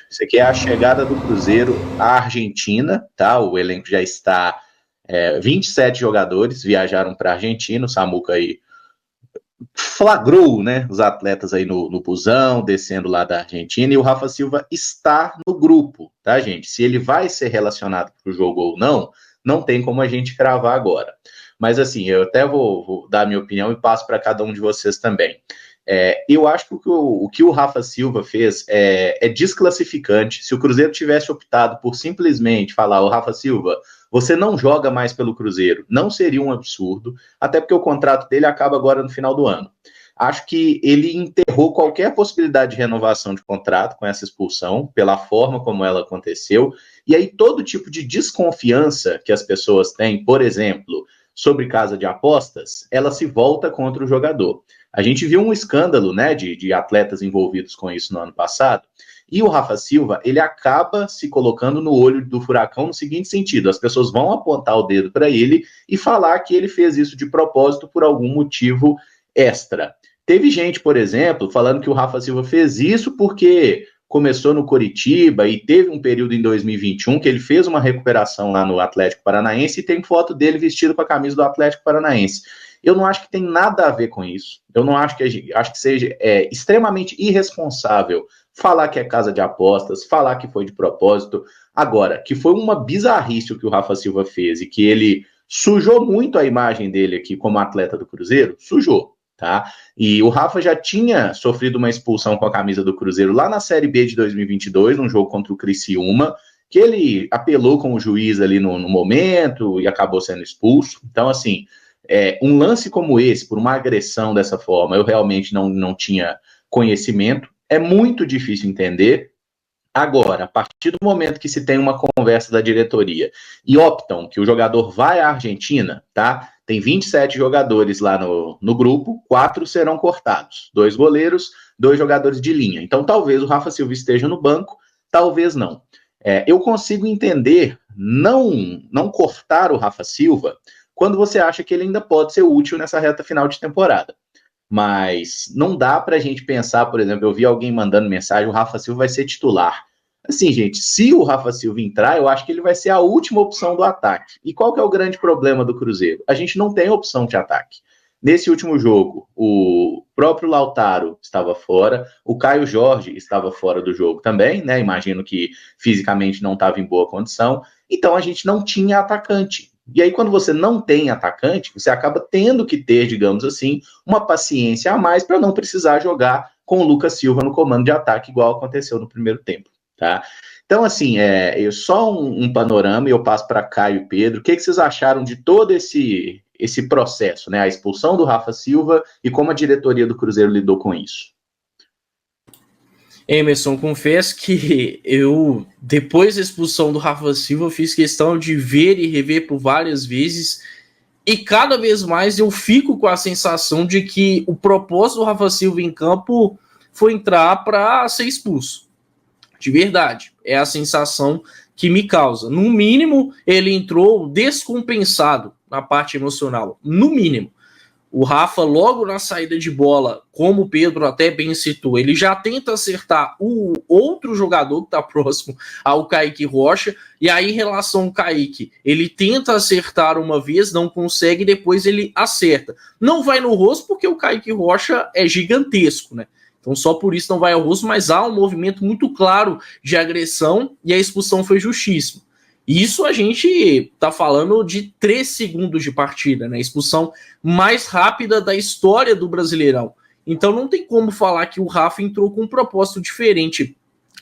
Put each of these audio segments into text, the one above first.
Isso aqui é a chegada do Cruzeiro à Argentina, tá? O elenco já está 27 jogadores viajaram para a Argentina, o Samuca aí flagrou, né, os atletas aí no busão, descendo lá da Argentina, e o Rafa Silva está no grupo, tá, gente? Se ele vai ser relacionado para o jogo ou não, não tem como a gente cravar agora. Mas, assim, eu até vou dar a minha opinião e passo para cada um de vocês também. Eu acho que o que o Rafa Silva fez é desclassificante. Se o Cruzeiro tivesse optado por simplesmente falar, o Rafa Silva, você não joga mais pelo Cruzeiro, não seria um absurdo, até porque o contrato dele acaba agora no final do ano. Acho que ele enterrou qualquer possibilidade de renovação de contrato com essa expulsão, pela forma como ela aconteceu, e aí todo tipo de desconfiança que as pessoas têm, por exemplo, sobre casa de apostas, ela se volta contra o jogador. A gente viu um escândalo, né, de atletas envolvidos com isso no ano passado, e o Rafa Silva, ele acaba se colocando no olho do furacão no seguinte sentido: as pessoas vão apontar o dedo para ele e falar que ele fez isso de propósito por algum motivo extra. Teve gente, por exemplo, falando que o Rafa Silva fez isso porque começou no Coritiba e teve um período em 2021 que ele fez uma recuperação lá no Atlético Paranaense e tem foto dele vestido com a camisa do Atlético Paranaense. Eu não acho que tem nada a ver com isso. Eu não acho que seja extremamente irresponsável falar que é casa de apostas, falar que foi de propósito. Agora, que foi uma bizarrice o que o Rafa Silva fez e que ele sujou muito a imagem dele aqui como atleta do Cruzeiro, sujou, tá? E o Rafa já tinha sofrido uma expulsão com a camisa do Cruzeiro lá na Série B de 2022, num jogo contra o Criciúma, que ele apelou com o juiz ali no momento e acabou sendo expulso. Então, assim, um lance como esse, por uma agressão dessa forma, eu realmente não tinha conhecimento. É muito difícil entender. Agora, a partir do momento que se tem uma conversa da diretoria e optam que o jogador vai à Argentina, tá? Tem 27 jogadores lá no grupo, 4 serão cortados. 2 goleiros, 2 jogadores de linha. Então, talvez o Rafa Silva esteja no banco, talvez não. Eu consigo entender não cortar o Rafa Silva quando você acha que ele ainda pode ser útil nessa reta final de temporada. Mas não dá para a gente pensar, por exemplo, eu vi alguém mandando mensagem, o Rafa Silva vai ser titular. Assim, gente, se o Rafa Silva entrar, eu acho que ele vai ser a última opção do ataque. E qual que é o grande problema do Cruzeiro? A gente não tem opção de ataque. Nesse último jogo, o próprio Lautaro estava fora, o Caio Jorge estava fora do jogo também, né? Imagino que fisicamente não estava em boa condição. Então a gente não tinha atacante. E aí, quando você não tem atacante, você acaba tendo que ter, digamos assim, uma paciência a mais para não precisar jogar com o Lucas Silva no comando de ataque, igual aconteceu no primeiro tempo, tá? Então, assim, só um panorama, e eu passo para Caio e Pedro. O que vocês acharam de todo esse processo, né? A expulsão do Rafa Silva e como a diretoria do Cruzeiro lidou com isso? Emerson, confesso que eu, depois da expulsão do Rafa Silva, fiz questão de ver e rever por várias vezes, e cada vez mais eu fico com a sensação de que o propósito do Rafa Silva em campo foi entrar para ser expulso. De verdade, é a sensação que me causa. No mínimo, ele entrou descompensado na parte emocional, no mínimo. O Rafa, logo na saída de bola, como o Pedro até bem citou, ele já tenta acertar o outro jogador que está próximo ao Kaique Rocha, e aí em relação ao Kaique, ele tenta acertar uma vez, não consegue, depois ele acerta. Não vai no rosto porque o Kaique Rocha é gigantesco, né? Então só por isso não vai ao rosto, mas há um movimento muito claro de agressão e a expulsão foi justíssima. Isso a gente tá falando de 3 segundos de partida, né? Expulsão mais rápida da história do Brasileirão. Então não tem como falar que o Rafa entrou com um propósito diferente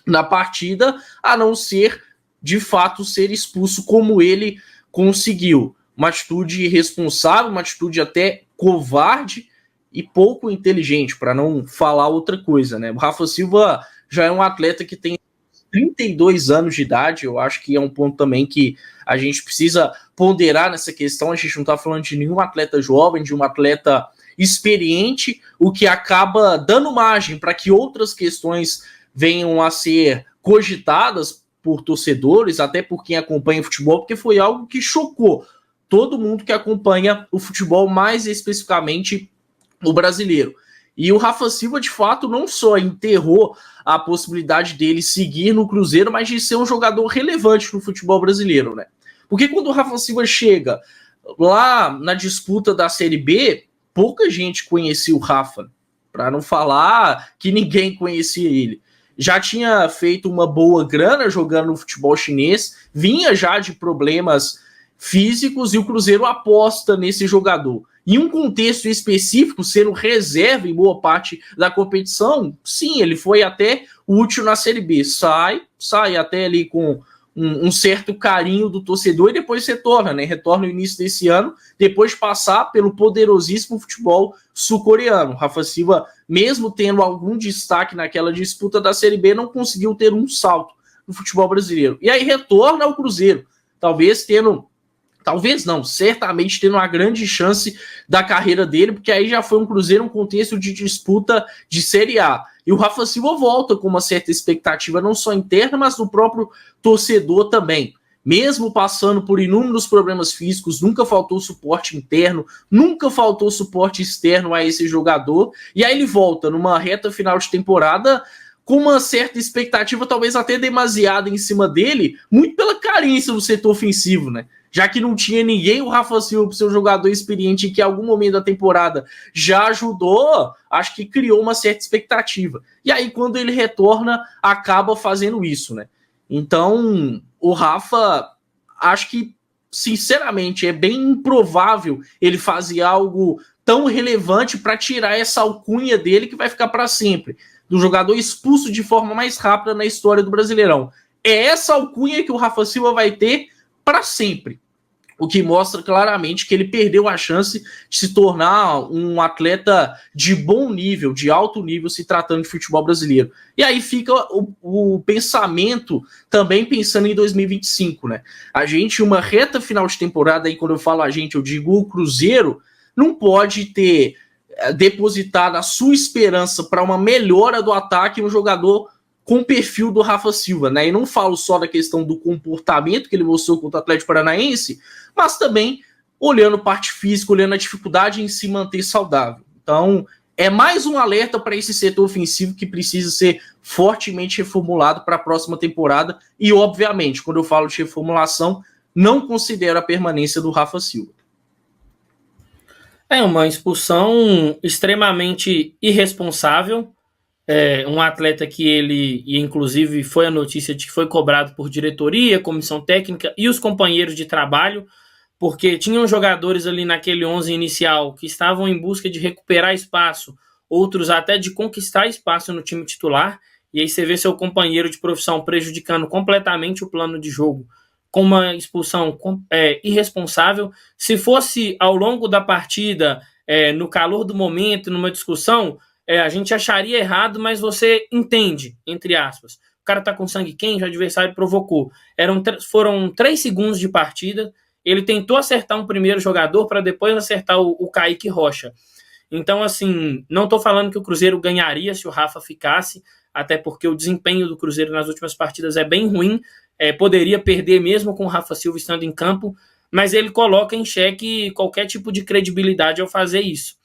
na partida, a não ser, de fato, ser expulso como ele conseguiu. Uma atitude irresponsável, uma atitude até covarde e pouco inteligente, para não falar outra coisa, né? O Rafa Silva já é um atleta que tem 32 anos de idade. Eu acho que é um ponto também que a gente precisa ponderar nessa questão. A gente não está falando de nenhum atleta jovem, de um atleta experiente, o que acaba dando margem para que outras questões venham a ser cogitadas por torcedores, até por quem acompanha o futebol, porque foi algo que chocou todo mundo que acompanha o futebol, mais especificamente o brasileiro. E o Rafa Silva, de fato, não só enterrou a possibilidade dele seguir no Cruzeiro, mas de ser um jogador relevante no futebol brasileiro, né? Porque quando o Rafa Silva chega lá na disputa da Série B, pouca gente conhecia o Rafa, para não falar que ninguém conhecia ele. Já tinha feito uma boa grana jogando no futebol chinês, vinha já de problemas físicos e o Cruzeiro aposta nesse jogador. Em um contexto específico, sendo reserva em boa parte da competição, sim, ele foi até útil na Série B. Sai até ali com um certo carinho do torcedor e depois retorna, né? Retorna no início desse ano, depois de passar pelo poderosíssimo futebol sul-coreano. Rafa Silva, mesmo tendo algum destaque naquela disputa da Série B, não conseguiu ter um salto no futebol brasileiro. E aí retorna ao Cruzeiro, certamente tendo uma grande chance da carreira dele, porque aí já foi um Cruzeiro, um contexto de disputa de Série A. E o Rafa Silva volta com uma certa expectativa, não só interna, mas do próprio torcedor também. Mesmo passando por inúmeros problemas físicos, nunca faltou suporte interno, nunca faltou suporte externo a esse jogador. E aí ele volta numa reta final de temporada com uma certa expectativa, talvez até demasiada em cima dele, muito pela carência do setor ofensivo, né? Já que não tinha ninguém, o Rafa Silva, seu jogador experiente, que em algum momento da temporada já ajudou, acho que criou uma certa expectativa. E aí, quando ele retorna, acaba fazendo isso, né? Então, o Rafa, acho que, sinceramente, é bem improvável ele fazer algo tão relevante para tirar essa alcunha dele que vai ficar para sempre, do jogador expulso de forma mais rápida na história do Brasileirão. É essa alcunha que o Rafa Silva vai ter para sempre, o que mostra claramente que ele perdeu a chance de se tornar um atleta de bom nível, de alto nível, se tratando de futebol brasileiro. E aí fica o pensamento também pensando em 2025, né? A gente, uma reta final de temporada, aí quando eu falo a gente, eu digo o Cruzeiro, não pode ter depositado a sua esperança para uma melhora do ataque no jogador com o perfil do Rafa Silva, né? E não falo só da questão do comportamento que ele mostrou contra o Atlético Paranaense, mas também olhando parte física, olhando a dificuldade em se manter saudável. Então, é mais um alerta para esse setor ofensivo que precisa ser fortemente reformulado para a próxima temporada. E, obviamente, quando eu falo de reformulação, não considero a permanência do Rafa Silva. É uma expulsão extremamente irresponsável. Um atleta que ele, e inclusive foi a notícia de que foi cobrado por diretoria, comissão técnica e os companheiros de trabalho, porque tinham jogadores ali naquele 11 inicial que estavam em busca de recuperar espaço, outros até de conquistar espaço no time titular, e aí você vê seu companheiro de profissão prejudicando completamente o plano de jogo com uma expulsão irresponsável. Se fosse ao longo da partida, no calor do momento, numa discussão, a gente acharia errado, mas você entende, entre aspas. O cara tá com sangue quente, o adversário provocou. Foram 3 segundos de partida, ele tentou acertar um primeiro jogador para depois acertar o Kaique Rocha. Então, assim, não estou falando que o Cruzeiro ganharia se o Rafa ficasse, até porque o desempenho do Cruzeiro nas últimas partidas é bem ruim, poderia perder mesmo com o Rafa Silva estando em campo, mas ele coloca em xeque qualquer tipo de credibilidade ao fazer isso.